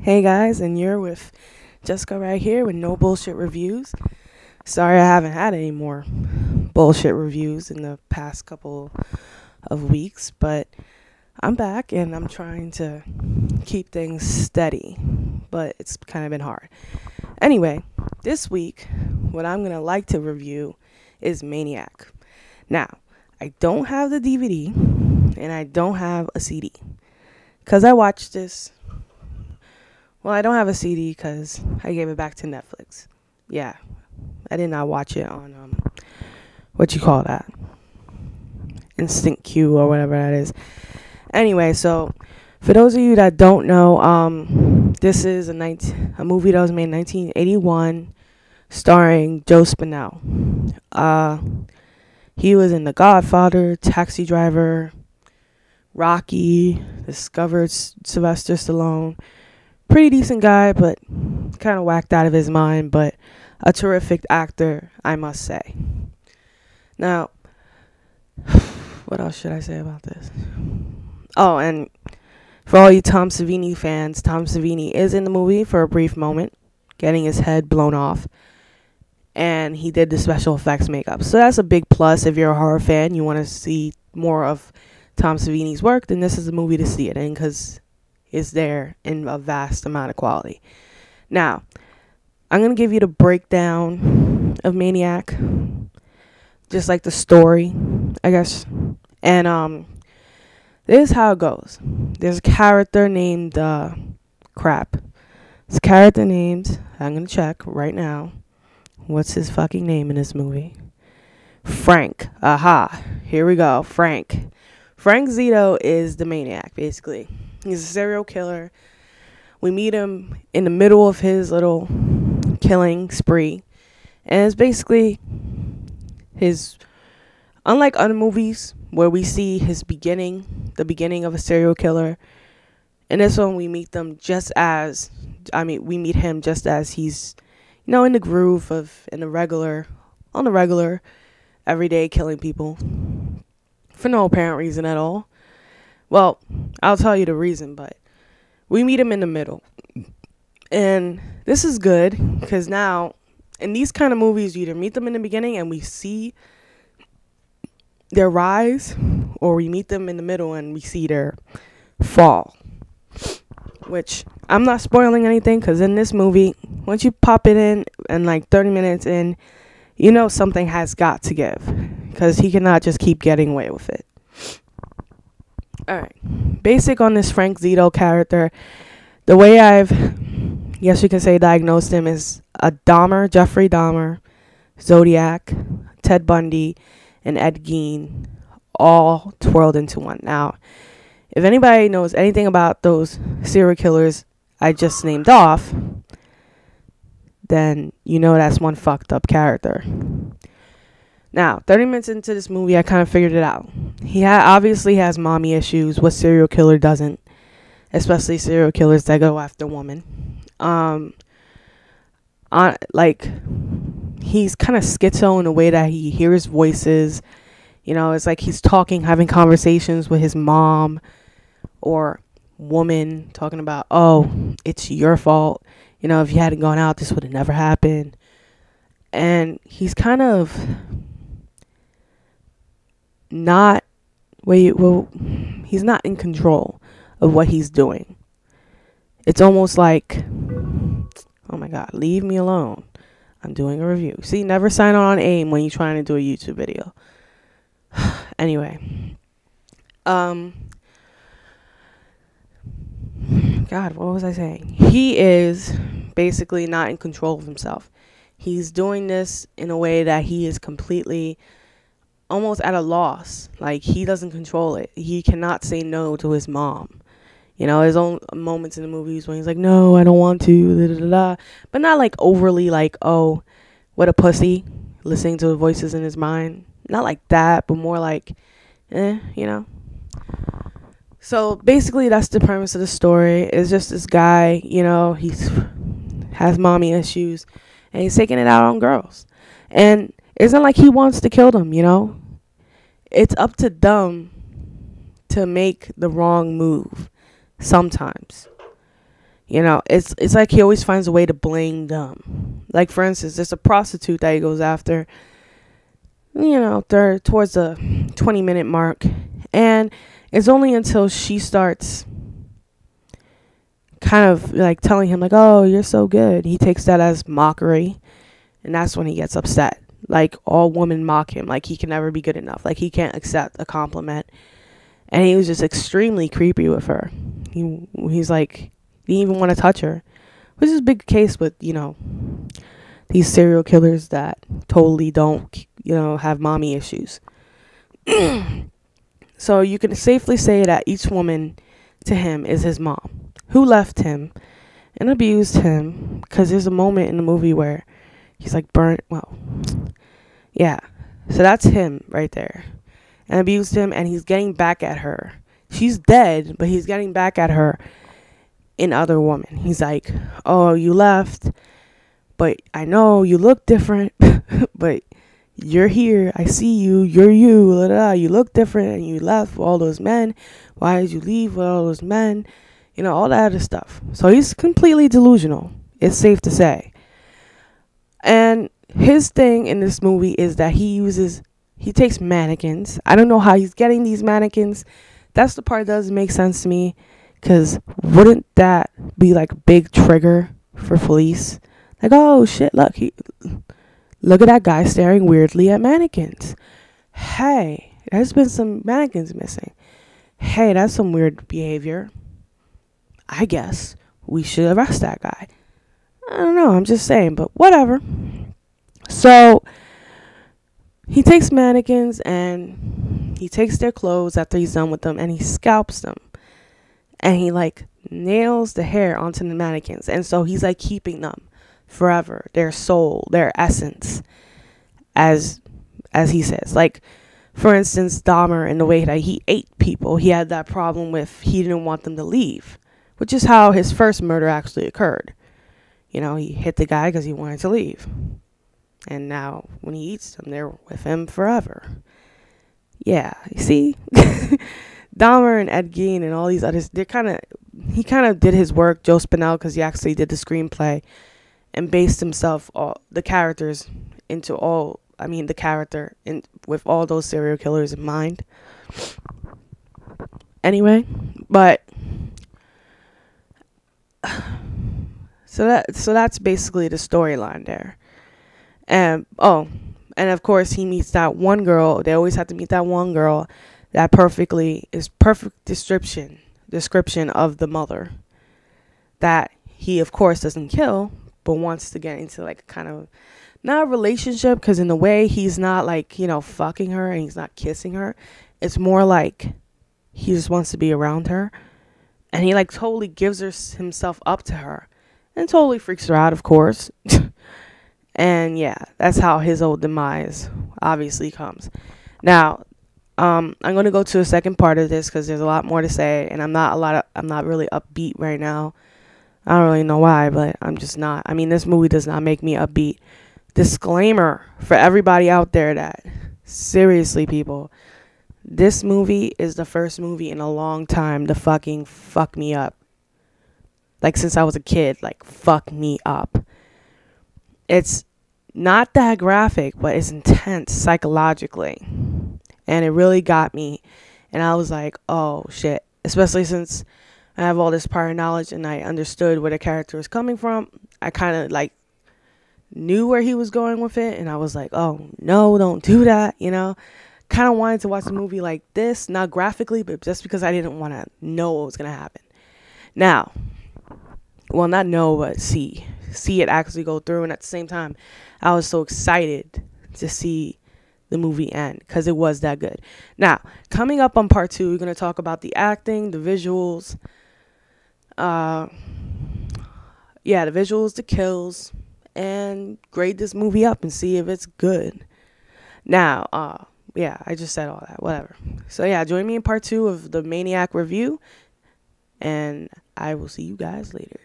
Hey guys, and you're with Jessica right here with No Bullshit Reviews. Sorry I haven't had any more bullshit reviews in the past couple of weeks, but I'm back and I'm trying to keep things steady, but it's kind of been hard. Anyway, this week, what I'm going to like to review is Maniac. Now, I don't have the DVD and I don't have a CD because I watched this. Well, I don't have a CD because I gave it back to Netflix. Yeah, I did not watch it on, what you call that? Instant Q or whatever that is. Anyway, so for those of you that don't know, this is a movie that was made in 1981 starring Joe Spinell. He was in The Godfather, Taxi Driver, Rocky, discovered Sylvester Stallone. Pretty decent guy, but kind of whacked out of his mind, but a terrific actor, I must say. Now, what else should I say about this? Oh, and for all you Tom Savini fans, Tom Savini is in the movie for a brief moment, getting his head blown off, and he did the special effects makeup. So that's a big plus. If you're a horror fan, you want to see more of Tom Savini's work, then this is the movie to see it in, because is there in a vast amount of quality. Now, I'm going to give you the breakdown of Maniac, just like the story, I guess. And this is how it goes. There's a character named This character named, I'm going to check right now. What's his fucking name in this movie? Frank. Aha. Here we go. Frank Zito is the maniac, basically. He's a serial killer. We meet him in the middle of his little killing spree. And it's basically unlike other movies where we see the beginning of a serial killer. In this one, we meet him just as he's, in the groove on the regular, everyday killing people for no apparent reason at all. Well, I'll tell you the reason, but we meet him in the middle. And this is good because now in these kind of movies, you either meet them in the beginning and we see their rise, or we meet them in the middle and we see their fall. Which I'm not spoiling anything because in this movie, once you pop it in and like 30 minutes in, something has got to give because he cannot just keep getting away with it. Alright, basic on this Frank Zito character. The way you can say, diagnosed him is a Dahmer, Jeffrey Dahmer, Zodiac, Ted Bundy, and Ed Gein, all twirled into one. Now, if anybody knows anything about those serial killers I just named off, then that's one fucked up character. Now, 30 minutes into this movie, I kind of figured it out. He obviously has mommy issues. What serial killer doesn't? Especially serial killers that go after women. He's kind of schizo in a way that he hears voices. It's like he's having conversations with his mom or woman, talking about, oh, it's your fault. If you hadn't gone out, this would have never happened. And he's kind of he's not in control of what he's doing. It's almost like, oh my God, leave me alone. I'm doing a review. See, never sign on AIM when you're trying to do a YouTube video. Anyway. God, what was I saying? He is basically not in control of himself. He's doing this in a way that he is completely almost at a loss. Like, he doesn't control it. He cannot say no to his mom. His own moments in the movies when he's like, no, I don't want to, da, da, da, da. But not like overly like, oh, what a pussy, listening to the voices in his mind. Not like that, but more like, So basically that's the premise of the story. It's just this guy, he's has mommy issues and he's taking it out on girls. And it's not like he wants to kill them, It's up to them to make the wrong move sometimes. It's like he always finds a way to blame them. Like, for instance, there's a prostitute that he goes after, they're towards the 20-minute mark. And it's only until she starts kind of like telling him, like, oh, you're so good. He takes that as mockery. And that's when he gets upset. Like, all women mock him. Like, he can never be good enough. Like, he can't accept a compliment. And he was just extremely creepy with her. He's like, he didn't even want to touch her. Which is a big case with, these serial killers that totally don't, have mommy issues. So you can safely say that each woman to him is his mom, who left him and abused him. Because there's a moment in the movie where he's like burnt. Well, yeah. So that's him right there. And abused him, and he's getting back at her. She's dead, but he's getting back at her in other women. He's like, oh, you left, but I know you look different, but you're here. I see you. You're you. Blah, blah, blah. You look different, and you left with all those men. Why did you leave with all those men? All that other stuff. So he's completely delusional. It's safe to say. And his thing in this movie is that he takes mannequins. I don't know how he's getting these mannequins. That's the part that doesn't make sense to me. Because wouldn't that be like a big trigger for police? Like, oh shit, look at that guy staring weirdly at mannequins. Hey, there's been some mannequins missing. Hey, that's some weird behavior. I guess we should arrest that guy. I don't know, I'm just saying, but whatever. So he takes mannequins and he takes their clothes after he's done with them, and he scalps them. And he like nails the hair onto the mannequins. And so he's like keeping them forever, their soul, their essence, as he says. Like, for instance, Dahmer, in the way that he ate people, he had that problem with he didn't want them to leave, which is how his first murder actually occurred. He hit the guy because he wanted to leave. And now when he eats them, they're with him forever. Yeah, you see? Dahmer and Ed Gein and all these others, he kind of did his work, Joe Spinell, because he actually did the screenplay and based himself, the characters into the character with all those serial killers in mind. Anyway, but so that's basically the storyline there. And of course he meets that one girl. They always have to meet that one girl that perfect description of the mother that he of course doesn't kill, but wants to get into like kind of not a relationship, because in a way he's not like fucking her and he's not kissing her. It's more like he just wants to be around her, and he like totally gives himself up to her and totally freaks her out, of course. And yeah, that's how his old demise obviously comes. Now I'm going to go to the second part of this because there's a lot more to say, and I'm not really upbeat right now. I don't really know why, but I'm just not. I mean, this movie does not make me upbeat. Disclaimer for everybody out there that, seriously, people, this movie is the first movie in a long time to fucking fuck me up. Like, since I was a kid, like, fuck me up. It's not that graphic, but it's intense psychologically. And it really got me. And I was like, oh, shit. Especially since I have all this prior knowledge and I understood where the character was coming from. I kind of, like, knew where he was going with it. And I was like, oh, no, don't do that, Kind of wanted to watch the movie like this. Not graphically, but just because I didn't want to know what was going to happen. Now, well, not know, but see it actually go through. And at the same time, I was so excited to see the movie end because it was that good. Now, coming up on part 2, we're going to talk about the acting, the visuals, the visuals, the kills, and grade this movie up and see if it's good. Now, I just said all that, whatever. So yeah, join me in part 2 of the Maniac review, and I will see you guys later.